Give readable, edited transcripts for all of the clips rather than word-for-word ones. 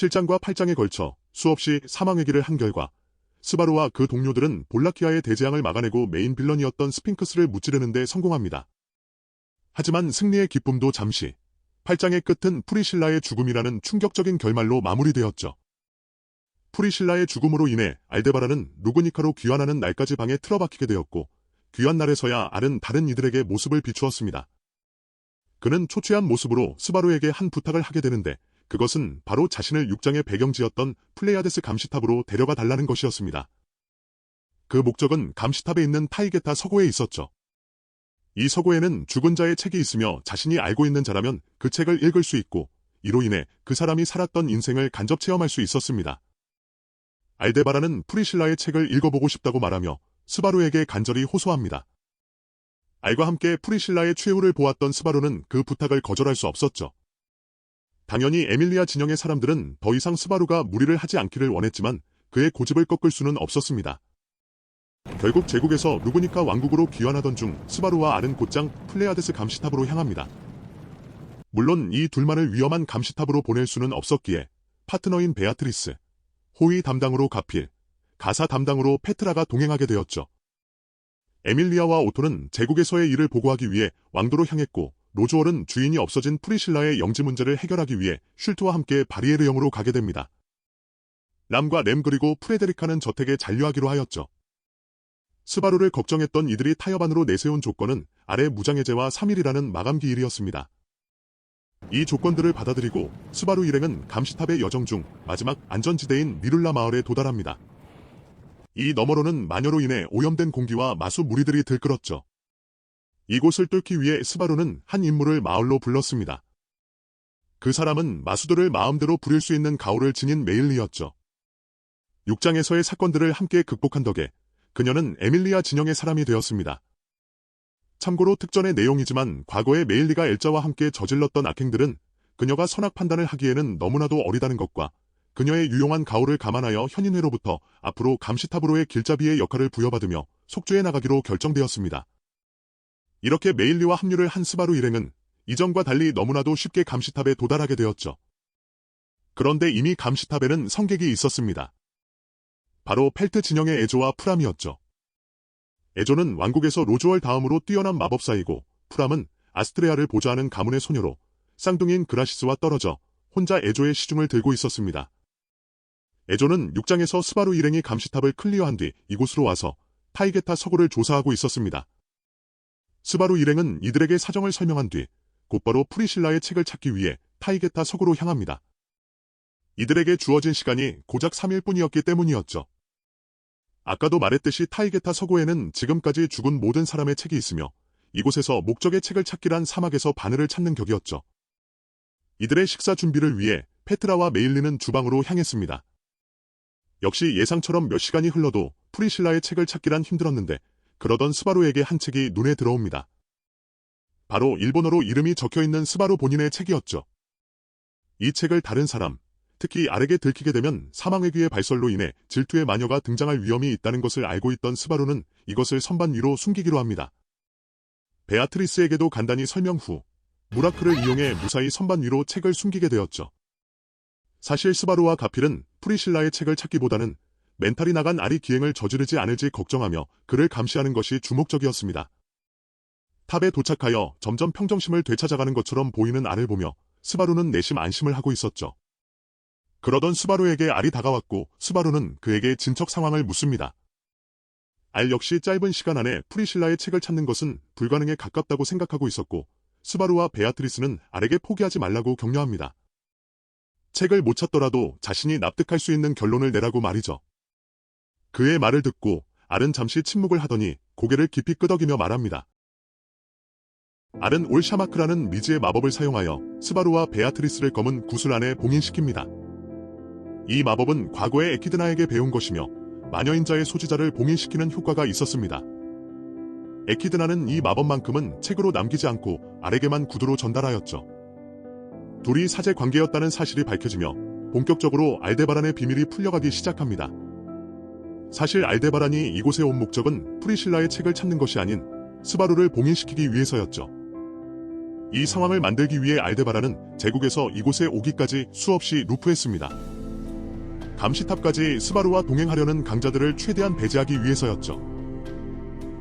7장과 8장에 걸쳐 수없이 사망의 길을 한 결과 스바루와 그 동료들은 볼라키아의 대재앙을 막아내고 메인 빌런이었던 스핑크스를 무찌르는 데 성공합니다. 하지만 승리의 기쁨도 잠시, 8장의 끝은 프리실라의 죽음이라는 충격적인 결말로 마무리되었죠. 프리실라의 죽음으로 인해 알데바란은 루그니카로 귀환하는 날까지 방에 틀어박히게 되었고 귀환 날에서야 알은 다른 이들에게 모습을 비추었습니다. 그는 초췌한 모습으로 스바루에게 한 부탁을 하게 되는데 그것은 바로 자신을 6장의 배경지였던 플레이아데스 감시탑으로 데려가 달라는 것이었습니다. 그 목적은 감시탑에 있는 타이게타 서고에 있었죠. 이 서고에는 죽은 자의 책이 있으며 자신이 알고 있는 자라면 그 책을 읽을 수 있고 이로 인해 그 사람이 살았던 인생을 간접 체험할 수 있었습니다. 알데바란은 프리실라의 책을 읽어보고 싶다고 말하며 스바루에게 간절히 호소합니다. 알과 함께 프리실라의 최후를 보았던 스바루는 그 부탁을 거절할 수 없었죠. 당연히 에밀리아 진영의 사람들은 더 이상 스바루가 무리를 하지 않기를 원했지만 그의 고집을 꺾을 수는 없었습니다. 결국 제국에서 루그니카 왕국으로 귀환하던 중 스바루와 알은 곧장 플레아데스 감시탑으로 향합니다. 물론 이 둘만을 위험한 감시탑으로 보낼 수는 없었기에 파트너인 베아트리스, 호위 담당으로 가필, 가사 담당으로 페트라가 동행하게 되었죠. 에밀리아와 오토는 제국에서의 일을 보고하기 위해 왕도로 향했고 로즈월은 주인이 없어진 프리실라의 영지 문제를 해결하기 위해 슐트와 함께 바리에르영으로 가게 됩니다. 람과 램 그리고 프레데리카는 저택에 잔류하기로 하였죠. 스바루를 걱정했던 이들이 타협안으로 내세운 조건은 아래 무장해제와 3일이라는 마감기일이었습니다. 이 조건들을 받아들이고 스바루 일행은 감시탑의 여정 중 마지막 안전지대인 미룰라 마을에 도달합니다. 이 너머로는 마녀로 인해 오염된 공기와 마수 무리들이 들끓었죠. 이곳을 뚫기 위해 스바루는 한 인물을 마을로 불렀습니다. 그 사람은 마수들을 마음대로 부릴 수 있는 가오를 지닌 메일리였죠. 6장에서의 사건들을 함께 극복한 덕에 그녀는 에밀리아 진영의 사람이 되었습니다. 참고로 특전의 내용이지만 과거에 메일리가 엘자와 함께 저질렀던 악행들은 그녀가 선악 판단을 하기에는 너무나도 어리다는 것과 그녀의 유용한 가오를 감안하여 현인회로부터 앞으로 감시탑으로의 길잡이의 역할을 부여받으며 속죄해 나가기로 결정되었습니다. 이렇게 메일리와 합류를 한 스바루 일행은 이전과 달리 너무나도 쉽게 감시탑에 도달하게 되었죠. 그런데 이미 감시탑에는 성객이 있었습니다. 바로 펠트 진영의 에조와 프람이었죠. 에조는 왕국에서 로즈월 다음으로 뛰어난 마법사이고 프람은 아스트레아를 보좌하는 가문의 소녀로 쌍둥이인 그라시스와 떨어져 혼자 에조의 시중을 들고 있었습니다. 에조는 6장에서 스바루 일행이 감시탑을 클리어한 뒤 이곳으로 와서 타이게타 서고를 조사하고 있었습니다. 스바루 일행은 이들에게 사정을 설명한 뒤 곧바로 프리실라의 책을 찾기 위해 타이게타 서고로 향합니다. 이들에게 주어진 시간이 고작 3일 뿐이었기 때문이었죠. 아까도 말했듯이 타이게타 서고에는 지금까지 죽은 모든 사람의 책이 있으며 이곳에서 목적의 책을 찾기란 사막에서 바늘을 찾는 격이었죠. 이들의 식사 준비를 위해 페트라와 메일리는 주방으로 향했습니다. 역시 예상처럼 몇 시간이 흘러도 프리실라의 책을 찾기란 힘들었는데 그러던 스바루에게 한 책이 눈에 들어옵니다. 바로 일본어로 이름이 적혀있는 스바루 본인의 책이었죠. 이 책을 다른 사람, 특히 알에게 들키게 되면 사망회귀의 발설로 인해 질투의 마녀가 등장할 위험이 있다는 것을 알고 있던 스바루는 이것을 선반 위로 숨기기로 합니다. 베아트리스에게도 간단히 설명 후 무라크를 이용해 무사히 선반 위로 책을 숨기게 되었죠. 사실 스바루와 가필은 프리실라의 책을 찾기보다는 멘탈이 나간 알이 기행을 저지르지 않을지 걱정하며 그를 감시하는 것이 주목적이었습니다. 탑에 도착하여 점점 평정심을 되찾아가는 것처럼 보이는 알을 보며 스바루는 내심 안심을 하고 있었죠. 그러던 스바루에게 알이 다가왔고 스바루는 그에게 진척 상황을 묻습니다. 알 역시 짧은 시간 안에 프리실라의 책을 찾는 것은 불가능에 가깝다고 생각하고 있었고 스바루와 베아트리스는 알에게 포기하지 말라고 격려합니다. 책을 못 찾더라도 자신이 납득할 수 있는 결론을 내라고 말이죠. 그의 말을 듣고 알은 잠시 침묵을 하더니 고개를 깊이 끄덕이며 말합니다. 알은 올샤마크라는 미지의 마법을 사용하여 스바루와 베아트리스를 검은 구슬 안에 봉인시킵니다. 이 마법은 과거에 에키드나에게 배운 것이며 마녀인자의 소지자를 봉인시키는 효과가 있었습니다. 에키드나는 이 마법만큼은 책으로 남기지 않고 알에게만 구두로 전달하였죠. 둘이 사제 관계였다는 사실이 밝혀지며 본격적으로 알데바란의 비밀이 풀려가기 시작합니다. 사실 알데바란이 이곳에 온 목적은 프리실라의 책을 찾는 것이 아닌 스바루를 봉인시키기 위해서였죠. 이 상황을 만들기 위해 알데바란은 제국에서 이곳에 오기까지 수없이 루프했습니다. 감시탑까지 스바루와 동행하려는 강자들을 최대한 배제하기 위해서였죠.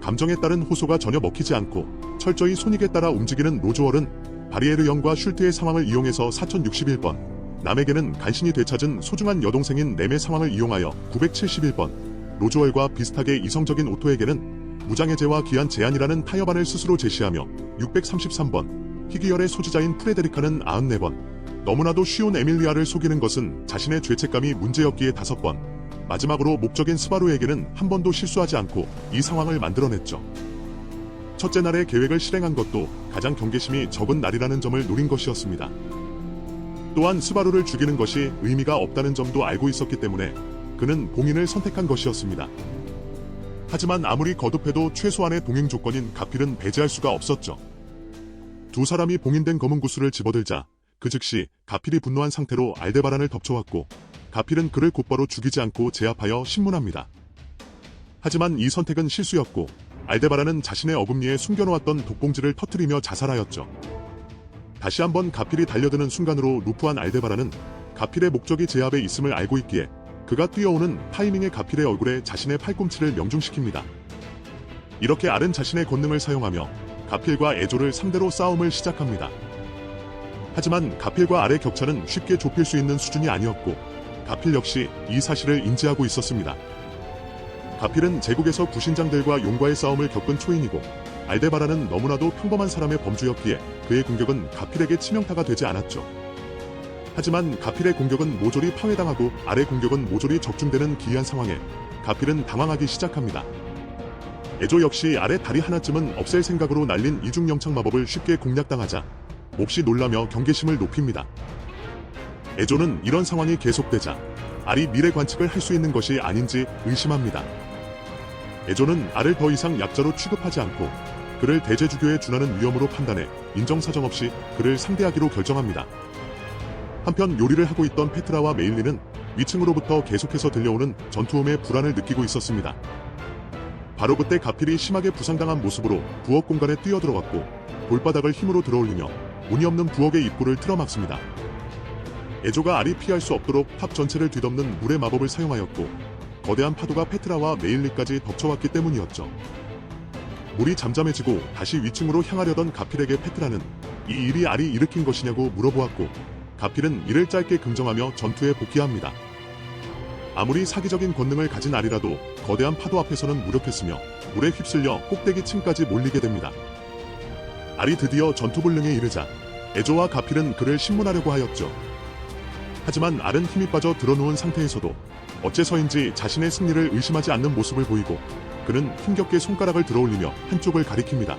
감정에 따른 호소가 전혀 먹히지 않고 철저히 손익에 따라 움직이는 로즈월은 바리에르 영과 슐트의 상황을 이용해서 4061번, 남에게는 간신히 되찾은 소중한 여동생인 넴의 상황을 이용하여 971번, 로즈월과 비슷하게 이성적인 오토에게는 무장해제와 기한 제한이라는 타협안을 스스로 제시하며 633번, 희귀열의 소지자인 프레데리카는 94번, 너무나도 쉬운 에밀리아를 속이는 것은 자신의 죄책감이 문제였기에 5번, 마지막으로 목적인 스바루에게는 한 번도 실수하지 않고 이 상황을 만들어냈죠. 첫째 날의 계획을 실행한 것도 가장 경계심이 적은 날이라는 점을 노린 것이었습니다. 또한 스바루를 죽이는 것이 의미가 없다는 점도 알고 있었기 때문에 그는 봉인을 선택한 것이었습니다. 하지만 아무리 거듭해도 최소한의 동행 조건인 가필은 배제할 수가 없었죠. 두 사람이 봉인된 검은 구슬을 집어들자 그 즉시 가필이 분노한 상태로 알데바란을 덮쳐왔고 가필은 그를 곧바로 죽이지 않고 제압하여 신문합니다. 하지만 이 선택은 실수였고 알데바란은 자신의 어금니에 숨겨놓았던 독봉지를 터뜨리며 자살하였죠. 다시 한번 가필이 달려드는 순간으로 루프한 알데바란은 가필의 목적이 제압에 있음을 알고 있기에 그가 뛰어오는 타이밍에 가필의 얼굴에 자신의 팔꿈치를 명중시킵니다. 이렇게 알은 자신의 권능을 사용하며 가필과 에조를 상대로 싸움을 시작합니다. 하지만 가필과 알의 격차는 쉽게 좁힐 수 있는 수준이 아니었고 가필 역시 이 사실을 인지하고 있었습니다. 가필은 제국에서 구신장들과 용과의 싸움을 겪은 초인이고 알데바란은 너무나도 평범한 사람의 범주였기에 그의 공격은 가필에게 치명타가 되지 않았죠. 하지만 가필의 공격은 모조리 파괴당하고 알의 공격은 모조리 적중되는 기이한 상황에 가필은 당황하기 시작합니다. 에조 역시 알의 다리 하나쯤은 없앨 생각으로 날린 이중영창 마법을 쉽게 공략당하자 몹시 놀라며 경계심을 높입니다. 에조는 이런 상황이 계속되자 알이 미래 관측을 할 수 있는 것이 아닌지 의심합니다. 에조는 알을 더 이상 약자로 취급하지 않고 그를 대제주교에 준하는 위험으로 판단해 인정사정 없이 그를 상대하기로 결정합니다. 한편 요리를 하고 있던 페트라와 메일리는 위층으로부터 계속해서 들려오는 전투음의 불안을 느끼고 있었습니다. 바로 그때 가필이 심하게 부상당한 모습으로 부엌 공간에 뛰어들어갔고 돌바닥을 힘으로 들어올리며 문이 없는 부엌의 입구를 틀어막습니다. 에조가 알이 피할 수 없도록 탑 전체를 뒤덮는 물의 마법을 사용하였고 거대한 파도가 페트라와 메일리까지 덮쳐왔기 때문이었죠. 물이 잠잠해지고 다시 위층으로 향하려던 가필에게 페트라는 이 일이 알이 일으킨 것이냐고 물어보았고 가필은 이를 짧게 긍정하며 전투에 복귀합니다. 아무리 사기적인 권능을 가진 알이라도 거대한 파도 앞에서는 무력했으며 물에 휩쓸려 꼭대기 층까지 몰리게 됩니다. 알이 드디어 전투불능에 이르자 에조와 가필은 그를 신문하려고 하였죠. 하지만 알은 힘이 빠져 드러누운 상태에서도 어째서인지 자신의 승리를 의심하지 않는 모습을 보이고 그는 힘겹게 손가락을 들어올리며 한쪽을 가리킵니다.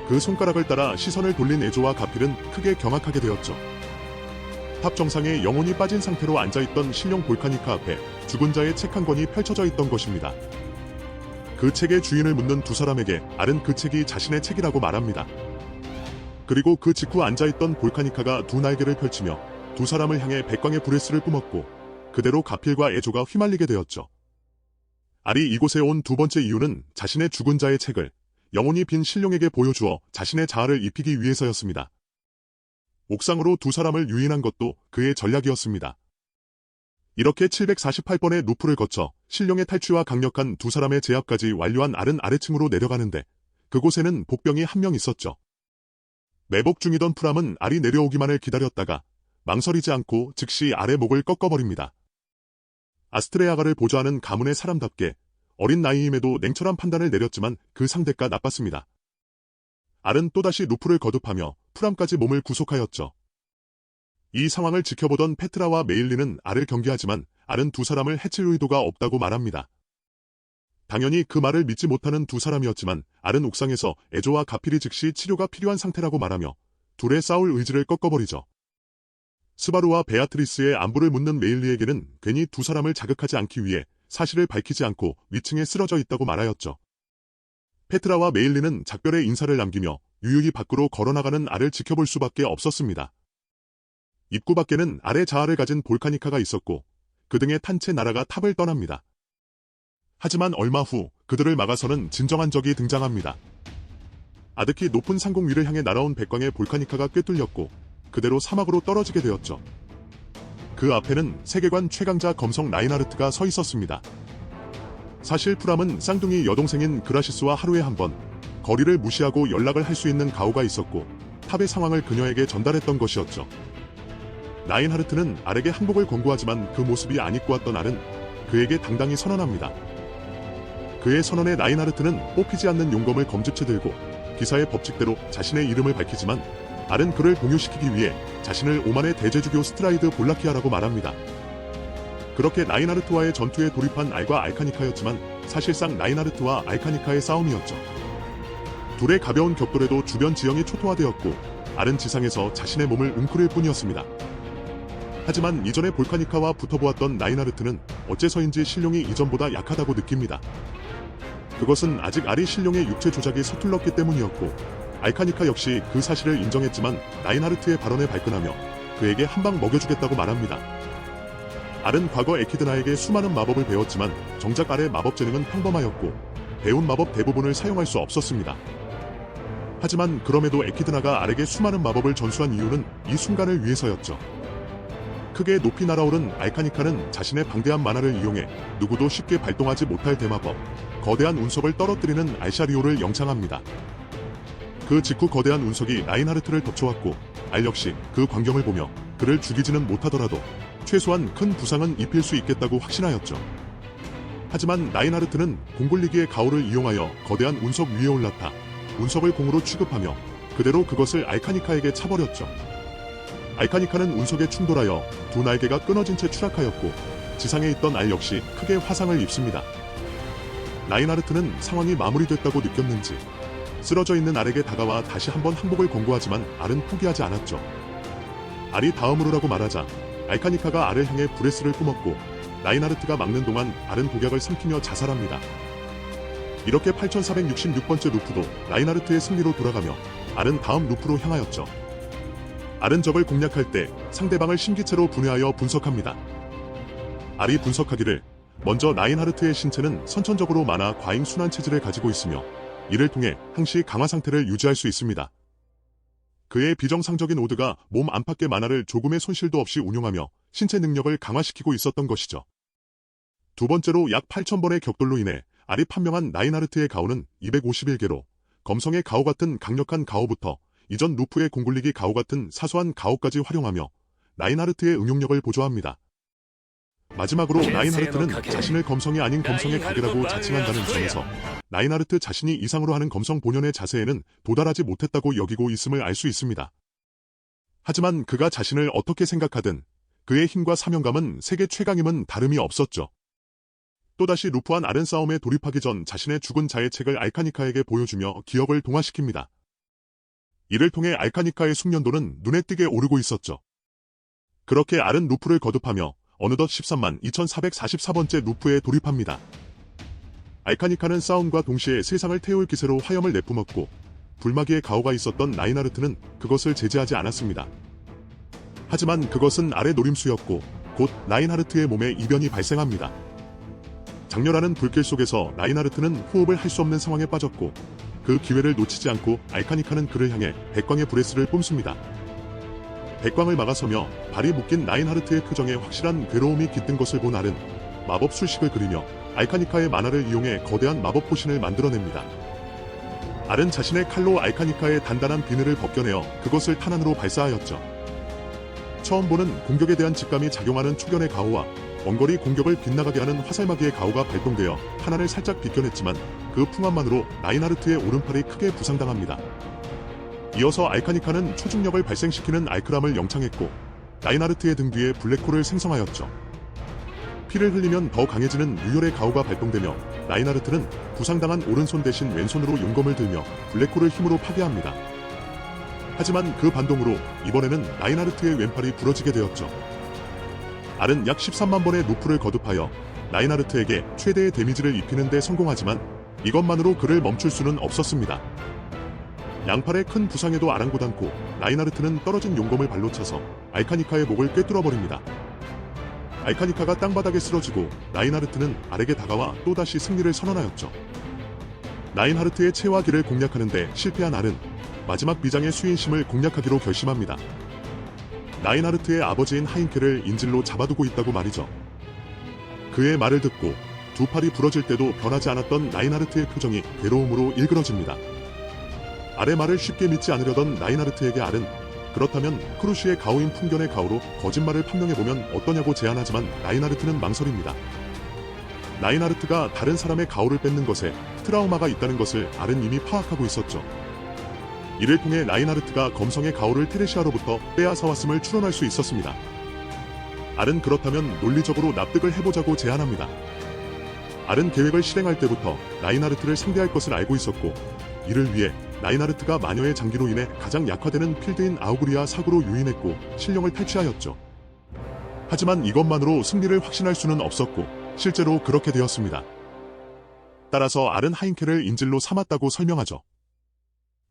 그 손가락을 따라 시선을 돌린 에조와 가필은 크게 경악하게 되었죠. 탑 정상에 영혼이 빠진 상태로 앉아있던 신령 볼카니카 앞에 죽은 자의 책 한 권이 펼쳐져 있던 것입니다. 그 책의 주인을 묻는 두 사람에게 알은 그 책이 자신의 책이라고 말합니다. 그리고 그 직후 앉아있던 볼카니카가 두 날개를 펼치며 두 사람을 향해 백광의 브레스를 뿜었고 그대로 가필과 에조가 휘말리게 되었죠. 알이 이곳에 온 두 번째 이유는 자신의 죽은 자의 책을 영혼이 빈 신령에게 보여주어 자신의 자아를 입히기 위해서였습니다. 옥상으로 두 사람을 유인한 것도 그의 전략이었습니다. 이렇게 748번의 루프를 거쳐 신령의 탈취와 강력한 두 사람의 제압까지 완료한 알은 아래층으로 내려가는데 그곳에는 복병이 한 명 있었죠. 매복 중이던 프람은 알이 내려오기만을 기다렸다가 망설이지 않고 즉시 알의 목을 꺾어버립니다. 아스트레아가를 보좌하는 가문의 사람답게 어린 나이임에도 냉철한 판단을 내렸지만 그 상대가 나빴습니다. 알은 또다시 루프를 거듭하며 프람까지 몸을 구속하였죠. 이 상황을 지켜보던 페트라와 메일리는 알을 경계하지만 알은 두 사람을 해칠 의도가 없다고 말합니다. 당연히 그 말을 믿지 못하는 두 사람이었지만 알은 옥상에서 에조와 가필이 즉시 치료가 필요한 상태라고 말하며 둘의 싸울 의지를 꺾어버리죠. 스바루와 베아트리스의 안부를 묻는 메일리에게는 괜히 두 사람을 자극하지 않기 위해 사실을 밝히지 않고 위층에 쓰러져 있다고 말하였죠. 페트라와 메일리는 작별의 인사를 남기며 유유히 밖으로 걸어나가는 알을 지켜볼 수밖에 없었습니다. 입구 밖에는 알의 자아를 가진 볼카니카가 있었고 그 등에 탄 채 나라가 탑을 떠납니다. 하지만 얼마 후 그들을 막아서는 진정한 적이 등장합니다. 아득히 높은 상공 위를 향해 날아온 백광의 볼카니카가 꿰뚫렸고 그대로 사막으로 떨어지게 되었죠. 그 앞에는 세계관 최강자 검성 라인하르트가 서 있었습니다. 사실 프람은 쌍둥이 여동생인 그라시스와 하루에 한 번 거리를 무시하고 연락을 할 수 있는 가오가 있었고 탑의 상황을 그녀에게 전달했던 것이었죠. 라인하르트는 알에게 항복을 권고하지만 그 모습이 안 입고 왔던 알은 그에게 당당히 선언합니다. 그의 선언에 라인하르트는 뽑히지 않는 용검을 검집채 들고 기사의 법칙대로 자신의 이름을 밝히지만 알은 그를 동요시키기 위해 자신을 오만의 대제주교 스트라이드 볼라키아라고 말합니다. 그렇게 라인하르트와의 전투에 돌입한 알과 알카니카였지만 사실상 라인하르트와 알카니카의 싸움이었죠. 둘의 가벼운 격돌에도 주변 지형이 초토화되었고 알은 지상에서 자신의 몸을 웅크릴 뿐이었습니다. 하지만 이전에 볼카니카와 붙어보았던 라인하르트는 어째서인지 신룡이 이전보다 약하다고 느낍니다. 그것은 아직 알이 신룡의 육체 조작이 서툴렀기 때문이었고 알카니카 역시 그 사실을 인정했지만 라인하르트의 발언에 발끈하며 그에게 한 방 먹여주겠다고 말합니다. 알은 과거 에키드나에게 수많은 마법을 배웠지만 정작 알의 마법 재능은 평범하였고 배운 마법 대부분을 사용할 수 없었습니다. 하지만 그럼에도 에키드나가 알에게 수많은 마법을 전수한 이유는 이 순간을 위해서였죠. 크게 높이 날아오른 알카니카는 자신의 방대한 만화를 이용해 누구도 쉽게 발동하지 못할 대마법, 거대한 운석을 떨어뜨리는 알샤리오를 영창합니다. 그 직후 거대한 운석이 라인하르트를 덮쳐왔고 알 역시 그 광경을 보며 그를 죽이지는 못하더라도 최소한 큰 부상은 입힐 수 있겠다고 확신하였죠. 하지만 라인하르트는 공굴리기의 가오를 이용하여 거대한 운석 위에 올라타 운석을 공으로 취급하며 그대로 그것을 알카니카에게 차버렸죠. 알카니카는 운석에 충돌하여 두 날개가 끊어진 채 추락하였고 지상에 있던 알 역시 크게 화상을 입습니다. 라인하르트는 상황이 마무리됐다고 느꼈는지 쓰러져 있는 알에게 다가와 다시 한번 항복을 권고하지만 알은 포기하지 않았죠. 알이 다음으로라고 말하자 알카니카가 알을 향해 브레스를 뿜었고 라인하르트가 막는 동안 알은 독약을 삼키며 자살합니다. 이렇게 8466번째 루프도 라인하르트의 승리로 돌아가며 알은 다음 루프로 향하였죠. 알은 적을 공략할 때 상대방을 심기체로 분해하여 분석합니다. 알이 분석하기를 먼저 라인하르트의 신체는 선천적으로 만화 과잉 순환 체질을 가지고 있으며 이를 통해 항시 강화 상태를 유지할 수 있습니다. 그의 비정상적인 오드가 몸 안팎의 만화를 조금의 손실도 없이 운용하며 신체 능력을 강화시키고 있었던 것이죠. 두 번째로 약 8000번의 격돌로 인해 알이 판명한 라인하르트의 가오는 251개로 검성의 가오 같은 강력한 가오부터 이전 루프의 공굴리기 가오 같은 사소한 가오까지 활용하며 라인하르트의 응용력을 보조합니다. 마지막으로 라인하르트는 자신을 검성이 아닌 검성의 각이라고 자칭한다는 점에서 라인하르트 자신이 이상으로 하는 검성 본연의 자세에는 도달하지 못했다고 여기고 있음을 알 수 있습니다. 하지만 그가 자신을 어떻게 생각하든 그의 힘과 사명감은 세계 최강임은 다름이 없었죠. 또다시 루프한 알은 싸움에 돌입하기 전 자신의 죽은 자의 책을 알카니카에게 보여주며 기억을 동화시킵니다. 이를 통해 알카니카의 숙련도는 눈에 띄게 오르고 있었죠. 그렇게 알은 루프를 거듭하며 어느덧 132,444번째 루프에 돌입합니다. 알카니카는 싸움과 동시에 세상을 태울 기세로 화염을 내뿜었고 불마기의 가오가 있었던 라인하르트는 그것을 제재하지 않았습니다. 하지만 그것은 알의 노림수였고 곧 라인하르트의 몸에 이변이 발생합니다. 장렬하는 불길 속에서 라인하르트는 호흡을 할 수 없는 상황에 빠졌고 그 기회를 놓치지 않고 알카니카는 그를 향해 백광의 브레스를 뿜습니다. 백광을 막아서며 발이 묶인 라인하르트의 표정에 확실한 괴로움이 깃든 것을 본 알은 마법 술식을 그리며 알카니카의 만화를 이용해 거대한 마법 포신을 만들어냅니다. 알은 자신의 칼로 알카니카의 단단한 비늘을 벗겨내어 그것을 탄환으로 발사하였죠. 처음 보는 공격에 대한 직감이 작용하는 초견의 가오와 원거리 공격을 빗나가게 하는 화살마기의 가오가 발동되어 탄환을 살짝 비껴냈지만 그 풍압만으로 라인하르트의 오른팔이 크게 부상당합니다. 이어서 알카니카는 초중력을 발생시키는 알크람을 영창했고 라인하르트의 등 뒤에 블랙홀을 생성하였죠. 피를 흘리면 더 강해지는 유혈의 가오가 발동되며 라인하르트는 부상당한 오른손 대신 왼손으로 용검을 들며 블랙홀을 힘으로 파괴합니다. 하지만 그 반동으로 이번에는 라인하르트의 왼팔이 부러지게 되었죠. 알은 약 13만 번의 루프를 거듭하여 라인하르트에게 최대의 데미지를 입히는 데 성공하지만 이것만으로 그를 멈출 수는 없었습니다. 양팔의 큰 부상에도 아랑곳않고 라인하르트는 떨어진 용검을 발로 차서 알카니카의 목을 꿰뚫어버립니다. 알카니카가 땅바닥에 쓰러지고 라인하르트는 알에게 다가와 또다시 승리를 선언하였죠. 라인하르트의 체화기를 공략하는데 실패한 알은 마지막 비장의 수인심을 공략하기로 결심합니다. 라인하르트의 아버지인 하인켈을 인질로 잡아두고 있다고 말이죠. 그의 말을 듣고 두 팔이 부러질 때도 변하지 않았던 라인하르트의 표정이 괴로움으로 일그러집니다. 알의 말을 쉽게 믿지 않으려던 라인하르트에게 알은 그렇다면 크루시의 가오인 풍견의 가오로 거짓말을 판명해보면 어떠냐고 제안하지만 라인하르트는 망설입니다. 라인하르트가 다른 사람의 가오를 뺏는 것에 트라우마가 있다는 것을 알은 이미 파악하고 있었죠. 이를 통해 라인하르트가 검성의 가오를 테레시아로부터 빼앗아왔음을 추론할 수 있었습니다. 알은 그렇다면 논리적으로 납득을 해보자고 제안합니다. 알은 계획을 실행할 때부터 라인하르트를 상대할 것을 알고 있었고 이를 위해 라인하르트가 마녀의 장기로 인해 가장 약화되는 필드인 아우구리아 사구로 유인했고 신령을 탈취하였죠. 하지만 이것만으로 승리를 확신할 수는 없었고 실제로 그렇게 되었습니다. 따라서 알은 하인켈을 인질로 삼았다고 설명하죠.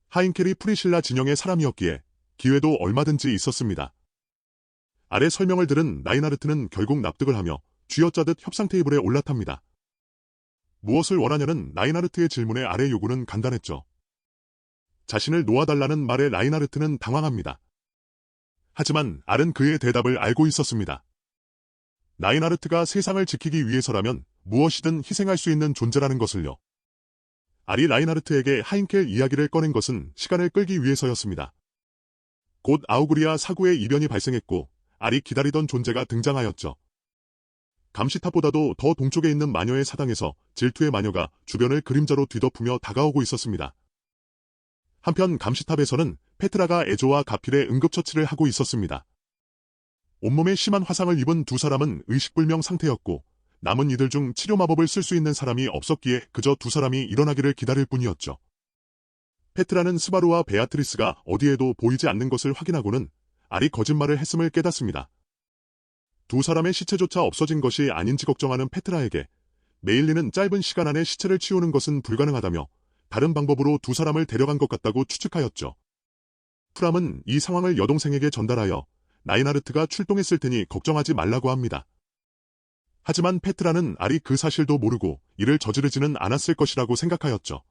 하인켈이 프리실라 진영의 사람이었기에 기회도 얼마든지 있었습니다. 알의 설명을 들은 라인하르트는 결국 납득을 하며 쥐어짜듯 협상 테이블에 올라탑니다. 무엇을 원하냐는 라인하르트의 질문에 알의 요구는 간단했죠. 자신을 놓아달라는 말에 라인하르트는 당황합니다. 하지만 알은 그의 대답을 알고 있었습니다. 라인하르트가 세상을 지키기 위해서라면 무엇이든 희생할 수 있는 존재라는 것을요. 알이 라인하르트에게 하인켈 이야기를 꺼낸 것은 시간을 끌기 위해서였습니다. 곧 아우구리아 사구의 이변이 발생했고 알이 기다리던 존재가 등장하였죠. 감시탑보다도 더 동쪽에 있는 마녀의 사당에서 질투의 마녀가 주변을 그림자로 뒤덮으며 다가오고 있었습니다. 한편 감시탑에서는 페트라가 에조와 가필의 응급처치를 하고 있었습니다. 온몸에 심한 화상을 입은 두 사람은 의식불명 상태였고 남은 이들 중 치료 마법을 쓸 수 있는 사람이 없었기에 그저 두 사람이 일어나기를 기다릴 뿐이었죠. 페트라는 스바루와 베아트리스가 어디에도 보이지 않는 것을 확인하고는 알이 거짓말을 했음을 깨닫습니다. 두 사람의 시체조차 없어진 것이 아닌지 걱정하는 페트라에게 메일리는 짧은 시간 안에 시체를 치우는 것은 불가능하다며 다른 방법으로 두 사람을 데려간 것 같다고 추측하였죠. 프람은 이 상황을 여동생에게 전달하여 라인하르트가 출동했을 테니 걱정하지 말라고 합니다. 하지만 페트라는 알이 그 사실도 모르고 이를 저지르지는 않았을 것이라고 생각하였죠.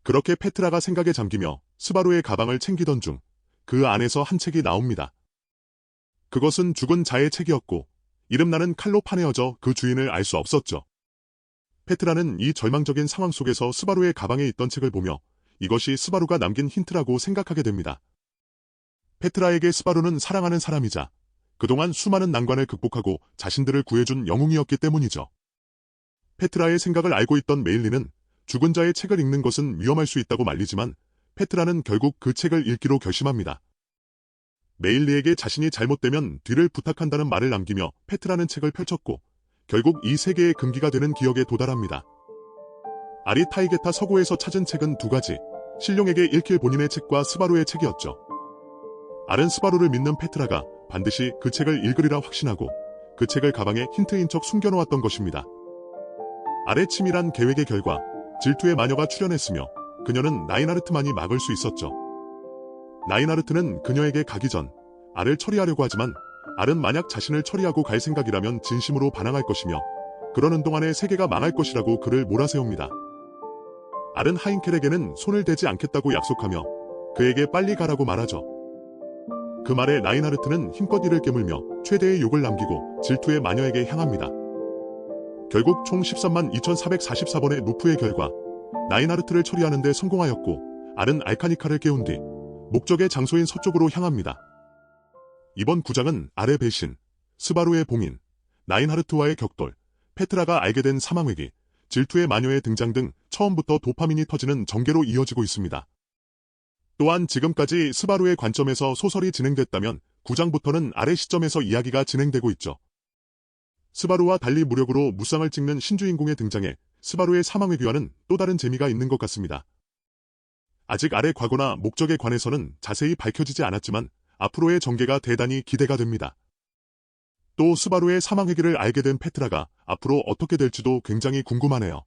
그렇게 페트라가 생각에 잠기며 스바루의 가방을 챙기던 중 그 안에서 한 책이 나옵니다. 그것은 죽은 자의 책이었고 이름나는 칼로 파내어져 그 주인을 알 수 없었죠. 페트라는 이 절망적인 상황 속에서 스바루의 가방에 있던 책을 보며 이것이 스바루가 남긴 힌트라고 생각하게 됩니다. 페트라에게 스바루는 사랑하는 사람이자 그동안 수많은 난관을 극복하고 자신들을 구해준 영웅이었기 때문이죠. 페트라의 생각을 알고 있던 메일리는 죽은 자의 책을 읽는 것은 위험할 수 있다고 말리지만 페트라는 결국 그 책을 읽기로 결심합니다. 메일리에게 자신이 잘못되면 뒤를 부탁한다는 말을 남기며 페트라는 책을 펼쳤고 결국 이 세계의 금기가 되는 기억에 도달합니다. 알이 타이게타 서구에서 찾은 책은 두 가지, 신룡에게 읽힐 본인의 책과 스바루의 책이었죠. 알은 스바루를 믿는 페트라가 반드시 그 책을 읽으리라 확신하고 그 책을 가방에 힌트인 척 숨겨놓았던 것입니다. 알의 치밀한 계획의 결과 질투의 마녀가 출현했으며 그녀는 라인하르트만이 막을 수 있었죠. 라인하르트는 그녀에게 가기 전 알을 처리하려고 하지만 알은 만약 자신을 처리하고 갈 생각이라면 진심으로 반항할 것이며 그러는 동안에 세계가 망할 것이라고 그를 몰아세웁니다. 알은 하인켈에게는 손을 대지 않겠다고 약속하며 그에게 빨리 가라고 말하죠. 그 말에 라인하르트는 힘껏 이를 깨물며 최대의 욕을 남기고 질투의 마녀에게 향합니다. 결국 총 13만 2444번의 루프의 결과 라인하르트를 처리하는 데 성공하였고 알은 알카니카를 깨운 뒤 목적의 장소인 서쪽으로 향합니다. 이번 구장은 알의 배신, 스바루의 봉인, 라인하르트와의 격돌, 페트라가 알게 된 사망위기, 질투의 마녀의 등장 등 처음부터 도파민이 터지는 전개로 이어지고 있습니다. 또한 지금까지 스바루의 관점에서 소설이 진행됐다면 9장부터는 알의 시점에서 이야기가 진행되고 있죠. 스바루와 달리 무력으로 무쌍을 찍는 신주인공의 등장에 스바루의 사망에 귀환은 또 다른 재미가 있는 것 같습니다. 아직 알의 과거나 목적에 관해서는 자세히 밝혀지지 않았지만 앞으로의 전개가 대단히 기대가 됩니다. 또 스바루의 사망회기를 알게 된 페트라가 앞으로 어떻게 될지도 굉장히 궁금하네요.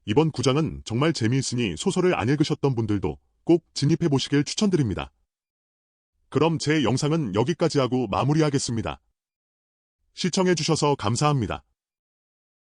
이번 9장은 정말 재미있으니 소설을 안 읽으셨던 분들도 꼭 진입해보시길 추천드립니다. 그럼 제 영상은 여기까지 하고 마무리하겠습니다. 시청해주셔서 감사합니다.